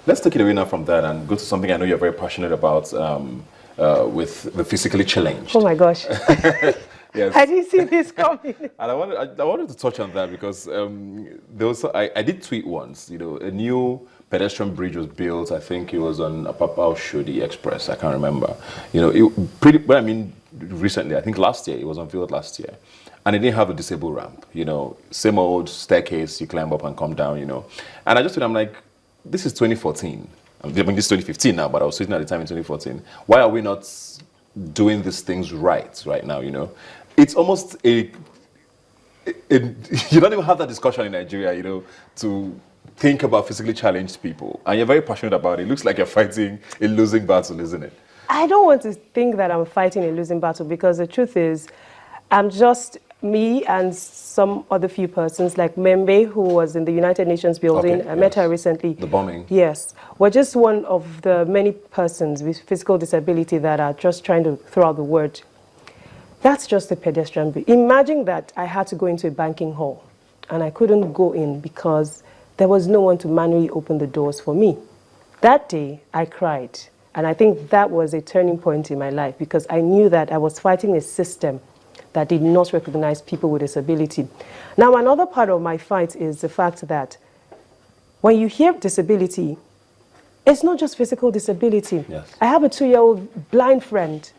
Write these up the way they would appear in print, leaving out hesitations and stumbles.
Let's take it away now from that and go to something I know you're very passionate about with the physically challenged. Oh my gosh. Yes. I didn't see this coming. And I wanted to touch on that because I did tweet once, a new pedestrian bridge was built. I think it was on Apapa Oshodi Express. I can't remember. Recently, I think last year, it was unveiled last year. And it didn't have a disabled ramp, same old staircase, you climb up and come down, And I'm like, this is 2014. I mean, this is 2015 now, but I was sitting at the time in 2014. Why are we not doing these things right now, It's almost you don't even have that discussion in Nigeria, to think about physically challenged people. And you're very passionate about it. It looks like you're fighting a losing battle, isn't it? I don't want to think that I'm fighting a losing battle, because the truth is, I'm just me and some other few persons, like Membe, who was in the United Nations building. Okay, I met her recently. The bombing. Yes. We're just one of the many persons with physical disability that are just trying to throw out the word. That's just a pedestrian bridge. Imagine that I had to go into a banking hall and I couldn't go in because there was no one to manually open the doors for me. That day, I cried. And I think that was a turning point in my life, because I knew that I was fighting a system that did not recognize people with disability. Now, another part of my fight is the fact that when you hear disability, it's not just physical disability. Yes. I have a 2-year-old blind friend.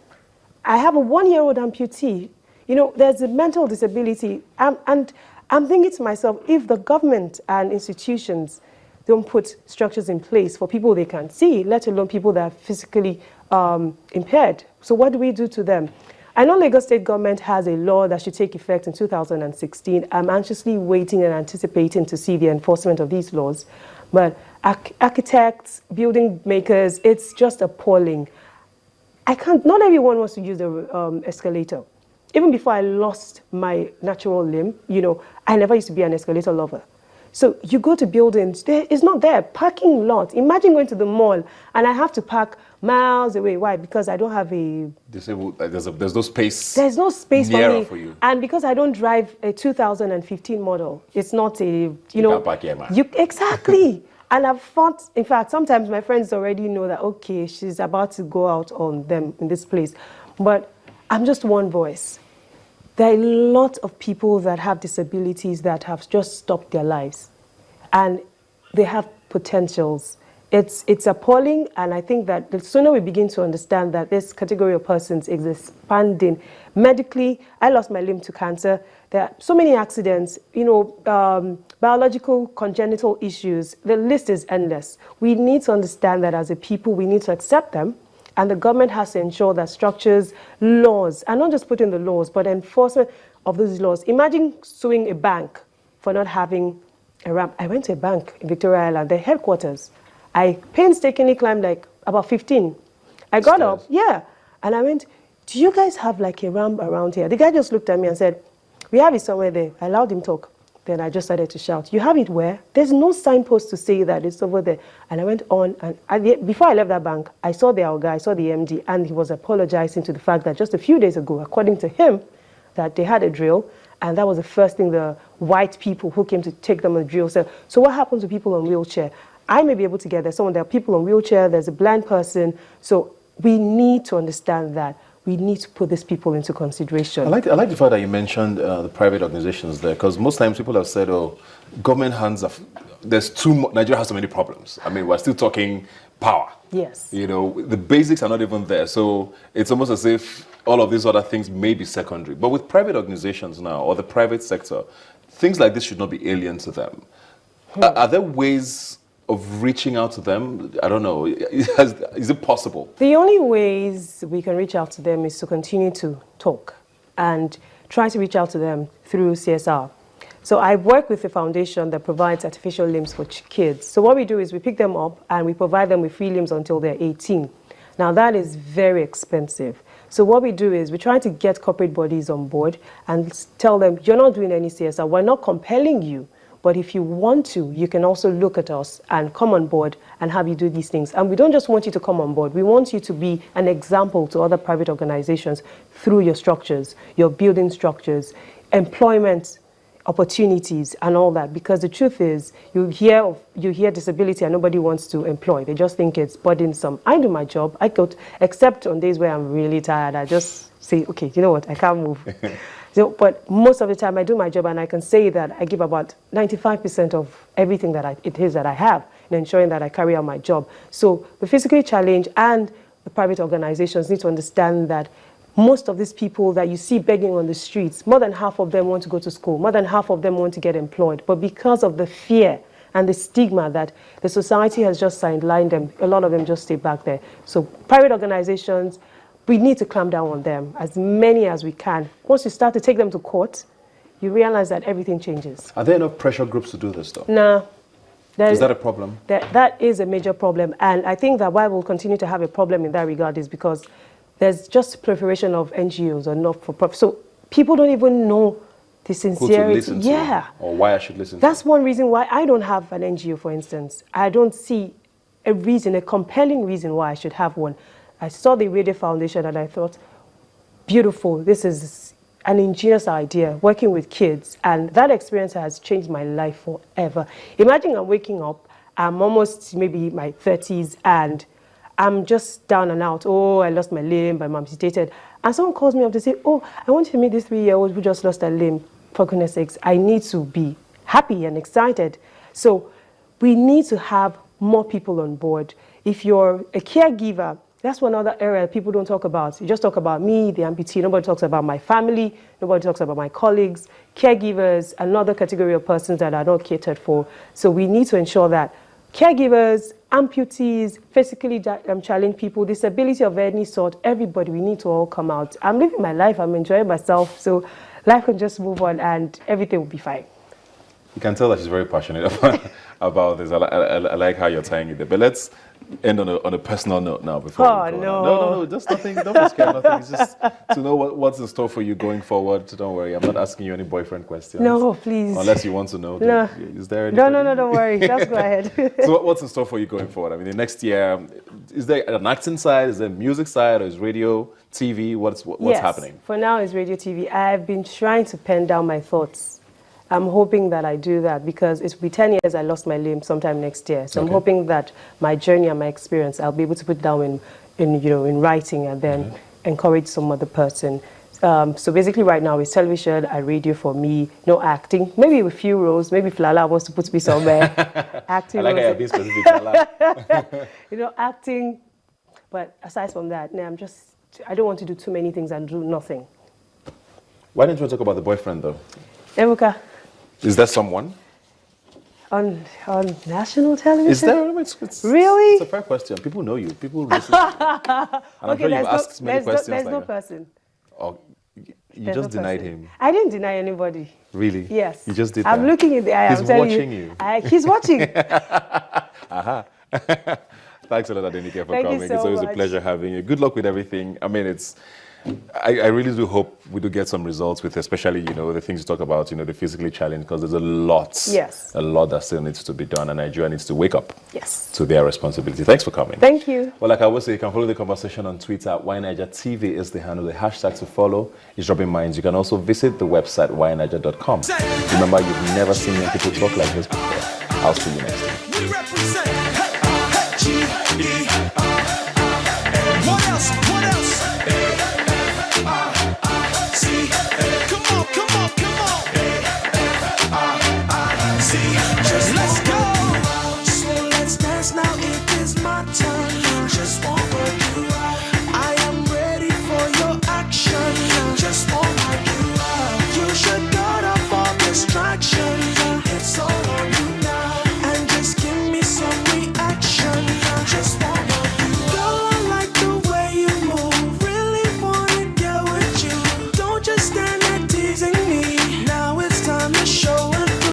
I have a 1-year-old amputee. There's a mental disability. And I'm thinking to myself, if the government and institutions don't put structures in place for people they can see, let alone people that are physically impaired, so what do we do to them? I know Lagos State government has a law that should take effect in 2016. I'm anxiously waiting and anticipating to see the enforcement of these laws. But architects, building makers, it's just appalling. Not everyone wants to use the escalator. Even before I lost my natural limb, I never used to be an escalator lover. So you go to buildings, it's not there. Parking lot. Imagine going to the mall and I have to park miles away. Why? Because I don't have a disabled. There's no space. There's no space for me. For you. And because I don't drive a 2015 model, it's not a can't park here, man. Exactly. And I've fought. In fact, sometimes my friends already know that okay, she's about to go out on them in this place. But I'm just one voice. There are a lot of people that have disabilities that have just stopped their lives, and they have potentials. It's appalling, and I think that the sooner we begin to understand that this category of persons is expanding. Medically, I lost my limb to cancer. There are so many accidents, biological, congenital issues. The list is endless. We need to understand that as a people, we need to accept them. And the government has to ensure that structures, laws, and not just put in the laws, but enforcement of those laws. Imagine suing a bank for not having a ramp. I went to a bank in Victoria Island, their headquarters. I painstakingly climbed like about 15. I got up, and I went, do you guys have like a ramp around here? The guy just looked at me and said, we have it somewhere there. I allowed him talk. Then I just started to shout, you have it where? There's no signpost to say that it's over there. And I went on, and before I left that bank, I saw the guy, I saw the MD, and he was apologizing to the fact that just a few days ago, according to him, that they had a drill, and that was the first thing the white people who came to take them on the drill said. So what happens to people on wheelchair? I may be able to get there. There are people on wheelchair, there's a blind person. So we need to understand that. We need to put these people into consideration. I like the fact that you mentioned the private organizations there, because most times people have said, oh, government hands are, there's too much, Nigeria has so many problems. I mean, we're still talking power. Yes. The basics are not even there. So it's almost as if all of these other things may be secondary. But with private organizations now, or the private sector, things like this should not be alien to them. Are there ways of reaching out to them? I don't know. Is it possible? The only ways we can reach out to them is to continue to talk and try to reach out to them through CSR. So I work with a foundation that provides artificial limbs for kids. So what we do is we pick them up and we provide them with free limbs until they're 18. Now that is very expensive. So what we do is we try to get corporate bodies on board and tell them, you're not doing any CSR. We're not compelling you. But if you want to, you can also look at us and come on board and have you do these things. And we don't just want you to come on board. We want you to be an example to other private organizations through your structures, your building structures, employment opportunities and all that, because the truth is you hear disability and nobody wants to employ. They just think it's burdensome. I do my job. I could, except on days where I'm really tired, I just say, okay, you know what, I can't move. So, but most of the time I do my job, and I can say that I give about 95% of everything that it is that I have in ensuring that I carry out my job. So the physically challenged and the private organizations need to understand that most of these people that you see begging on the streets, more than half of them want to go to school, more than half of them want to get employed. But because of the fear and the stigma that the society has just sidelined them, a lot of them just stay back there. So private organizations, we need to clamp down on them, as many as we can. Once you start to take them to court, you realize that everything changes. Are there enough pressure groups to do this, though? Nah. Is that a problem? That is a major problem. And I think that why we'll continue to have a problem in that regard is because there's just proliferation of NGOs or not-for-profit. So people don't even know the sincerity. Who to listen to, or why I should listen to. That's one reason why I don't have an NGO, for instance. I don't see a reason, a compelling reason why I should have one. I saw the Radio Foundation and I thought, beautiful, this is an ingenious idea, working with kids. And that experience has changed my life forever. Imagine I'm waking up, I'm almost maybe my 30s, and I'm just down and out. Oh, I lost my limb, I'm amputated. And someone calls me up to say, oh, I want you to meet this 3-year-old who just lost a limb. For goodness sakes, I need to be happy and excited. So we need to have more people on board. If you're a caregiver, that's one other area people don't talk about. You just talk about me, the amputee. Nobody talks about my family. Nobody talks about my colleagues. Caregivers, another category of persons that are not catered for. So we need to ensure that caregivers, amputees, physically challenged people, disability of any sort, everybody, we need to all come out. I'm living my life, I'm enjoying myself, so life can just move on and everything will be fine. You can tell that she's very passionate about this. I like how you're tying it there. But let's end on a personal note now before we go. No, just nothing. Don't be scared, nothing. It's just to know what's in store for you going forward. Don't worry, I'm not asking you any boyfriend questions. No, please. Unless you want to know. No. Is there No, don't worry. Just go ahead. So what's in store for you going forward? I mean, the next year, is there an acting side? Is there a music side? Or is radio, TV? What's happening? For now, it's radio, TV. I've been trying to pen down my thoughts. I'm hoping that I do that because it's be 10 years I lost my limb sometime next year. So I'm hoping that my journey and my experience, I'll be able to put down in writing and then encourage some other person. So basically right now it's television and radio for me, no acting. Maybe a few roles, maybe Flala wants to put me somewhere. Acting. I like how you're being specific, Flala. Acting. But aside from that, I don't want to do too many things and do nothing. Why don't you talk about the boyfriend though? Ebuka. Is there someone? On national television? Is there? Really? It's a fair question. People know you. People listen to you. And I'm sure you've asked many questions there's like no that. person. Oh, you just denied him. I didn't deny anybody. Really? Yes. You just did I'm that. looking in the eye. He's I'm telling watching you. He's watching. Aha. Thanks a lot, Adenike, for Thank you coming. so It's always a much. pleasure having you. Good luck with everything. I mean, I really do hope we do get some results with, especially, the things you talk about, the physically challenged, because there's a lot that still needs to be done, and Nigeria needs to wake up to their responsibility. Thanks for coming. Thank you. Well, like I always say, you can follow the conversation on Twitter. YNigerTV is the handle. The hashtag to follow is Rubbin Minds. You can also visit the website, ynniger.com. Remember, you've never seen young people talk like this before. I'll see you next time. We represent What else? What else? Come on. See, just let's go. So let's dance now. It is my turn.